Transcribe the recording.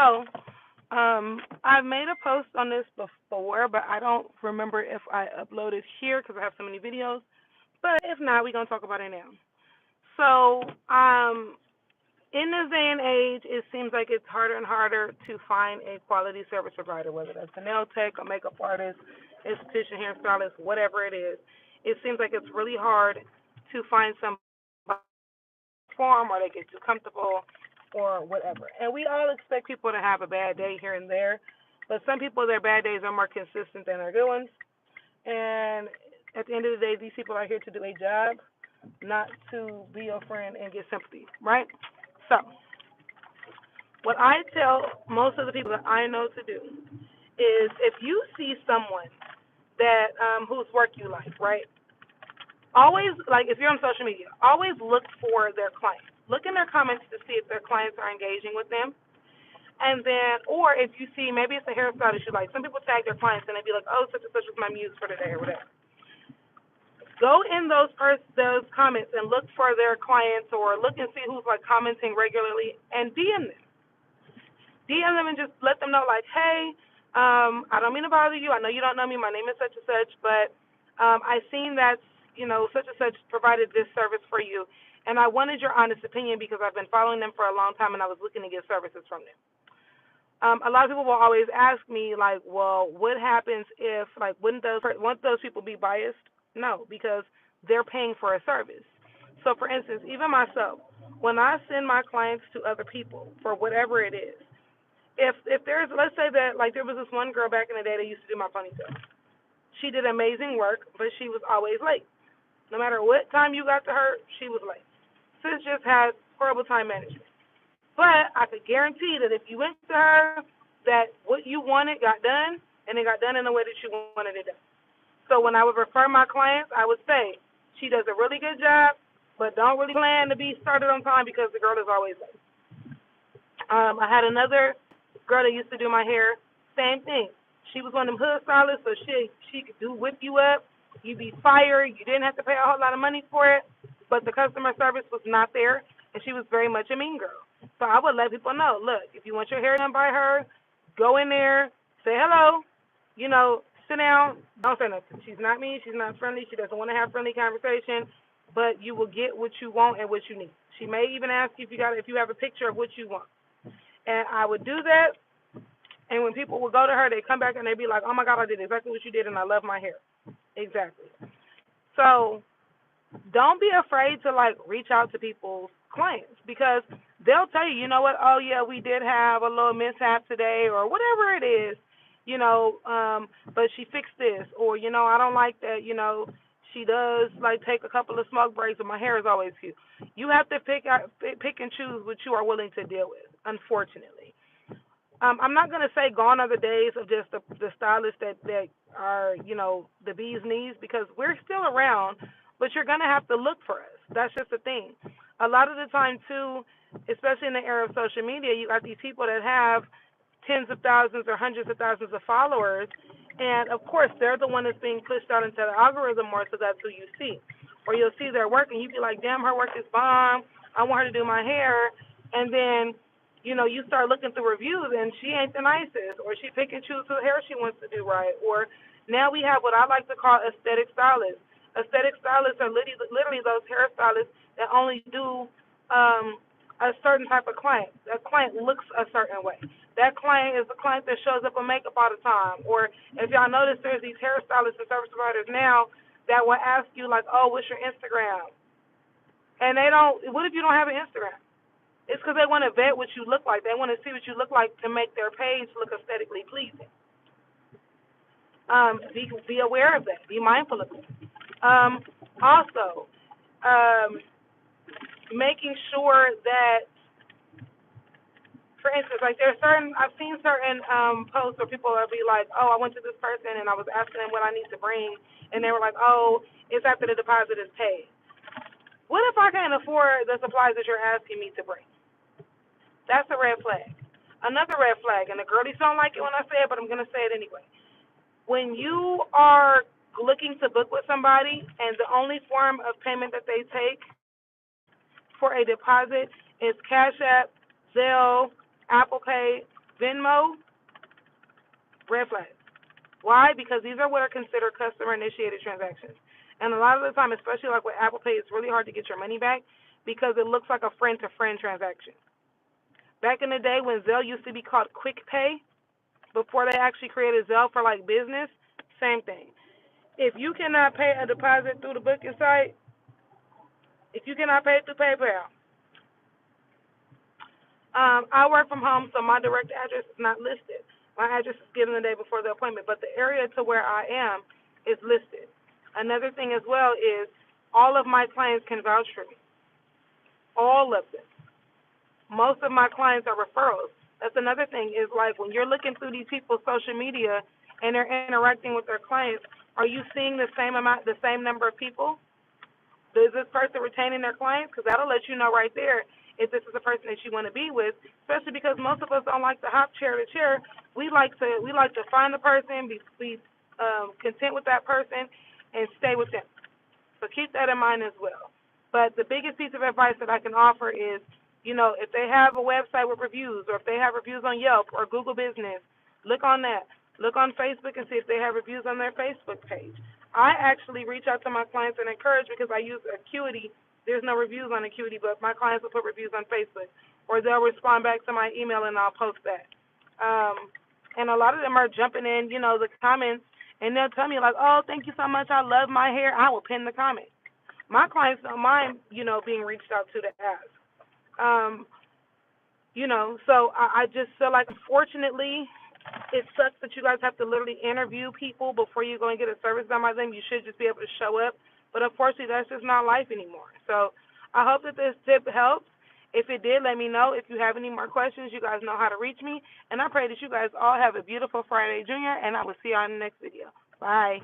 So, I've made a post on this before, but I don't remember if I uploaded here because I have so many videos. But if not, we're gonna talk about it now. So, in this day and age, it seems like it's harder and harder to find a quality service provider, whether that's a nail tech, a makeup artist, esthetician, hairstylist, whatever it is. It seems like it's really hard to find somebody form or they get too comfortable or whatever. And we all expect people to have a bad day here and there, but some people their bad days are more consistent than their good ones. And at the end of the day, these people are here to do a job, not to be your friend and get sympathy, right? So, what I tell most of the people that I know to do is if you see someone that whose work you like, right? Always, like, if you're on social media, always look for their clients. Look in their comments to see if their clients are engaging with them. And then, or if you see, maybe it's a hairstylist you like. Some people tag their clients and they be like, oh, such and such was my muse for today or whatever. Go in those comments and look for their clients or look and see who's like commenting regularly and DM them. DM them and just let them know like, hey, I don't mean to bother you. I know you don't know me. My name is such and such, but I seen that such and such provided this service for you, and I wanted your honest opinion because I've been following them for a long time and I was looking to get services from them. A lot of people will always ask me like, well, what happens if like wouldn't those people be biased? No, because they're paying for a service. So for instance, even myself, when I send my clients to other people for whatever it is, if there's, let's say that like there was this one girl back in the day that used to do my ponytail. She did amazing work, but she was always late. No matter what time you got to her, she was late. Sis just had horrible time management. But I could guarantee that if you went to her, that what you wanted got done, and it got done in the way that you wanted it done. So when I would refer my clients, I would say, she does a really good job, but don't really plan to be started on time because the girl is always late. I had another girl that used to do my hair, same thing. She was one of them hood stylists, so she could do whip you up. You be fired. You didn't have to pay a whole lot of money for it, but the customer service was not there, and she was very much a mean girl. So I would let people know, look, if you want your hair done by her, go in there, say hello, sit down, don't say nothing. She's not mean, she's not friendly, she doesn't want to have friendly conversation, but you will get what you want and what you need. She may even ask you if you have a picture of what you want. And I would do that, and when people would go to her, they come back and they'd be like, oh my God, I did exactly what you did, and I love my hair. Exactly. So don't be afraid to like reach out to people's clients because they'll tell you, you know what, oh yeah, we did have a little mishap today or whatever it is, but she fixed this, or I don't like that, she does like take a couple of smoke breaks and my hair is always cute. You have to pick and choose what you are willing to deal with, unfortunately. I'm not going to say gone are the days of just the stylists that are, the bee's knees because we're still around, but you're going to have to look for us. That's just the thing. A lot of the time, too, especially in the era of social media, you got these people that have tens of thousands or hundreds of thousands of followers, and, of course, they're the one that's being pushed out into the algorithm more, so that's who you see. Or you'll see their work, and you be like, damn, her work is bomb. I want her to do my hair. And then you start looking through reviews and she ain't the nicest, or she pick and choose what hair she wants to do right. Or now we have what I like to call aesthetic stylists. Aesthetic stylists are literally those hairstylists that only do a certain type of client. That client looks a certain way. That client is the client that shows up in makeup all the time. Or if y'all notice, there's these hairstylists and service providers now that will ask you like, oh, what's your Instagram? And they don't. What if you don't have an Instagram? It's because they want to vet what you look like. They want to see what you look like to make their page look aesthetically pleasing. Be aware of that. Be mindful of that. Also, making sure that, for instance, like I've seen certain posts where people will be like, oh, I went to this person and I was asking them what I need to bring, and they were like, oh, it's after the deposit is paid. What if I can't afford the supplies that you're asking me to bring? That's a red flag. Another red flag, and the girlies don't like it when I say it, but I'm going to say it anyway. When you are looking to book with somebody and the only form of payment that they take for a deposit is Cash App, Zelle, Apple Pay, Venmo, red flag. Why? Because these are what are considered customer-initiated transactions. And a lot of the time, especially like with Apple Pay, it's really hard to get your money back because it looks like a friend-to-friend transaction. Back in the day when Zelle used to be called Quick Pay, before they actually created Zelle for like business, same thing. If you cannot pay a deposit through the booking site, if you cannot pay it through PayPal, I work from home, so my direct address is not listed. My address is given the day before the appointment, but the area to where I am is listed. Another thing as well is all of my clients can vouch for me. All of them. Most of my clients are referrals. That's another thing is like when you're looking through these people's social media and they're interacting with their clients, are you seeing the same number of people? Is this person retaining their clients? Because that'll let you know right there if this is a person that you want to be with. Especially because most of us don't like to hop chair to chair. We like to find the person, be content with that person, and stay with them. So keep that in mind as well. But the biggest piece of advice that I can offer is, if they have a website with reviews, or if they have reviews on Yelp or Google Business, look on that. Look on Facebook and see if they have reviews on their Facebook page. I actually reach out to my clients and encourage because I use Acuity. There's no reviews on Acuity, but my clients will put reviews on Facebook, or they'll respond back to my email and I'll post that. And a lot of them are jumping in, the comments, and they'll tell me like, "Oh, thank you so much. I love my hair." I will pin the comment. My clients don't mind, being reached out to ask. So I just feel like, unfortunately, it sucks that you guys have to literally interview people before you go and get a service done by them. You should just be able to show up. But unfortunately, that's just not life anymore. So I hope that this tip helps. If it did, let me know. If you have any more questions, you guys know how to reach me. And I pray that you guys all have a beautiful Friday, Junior, and I will see you on the next video. Bye.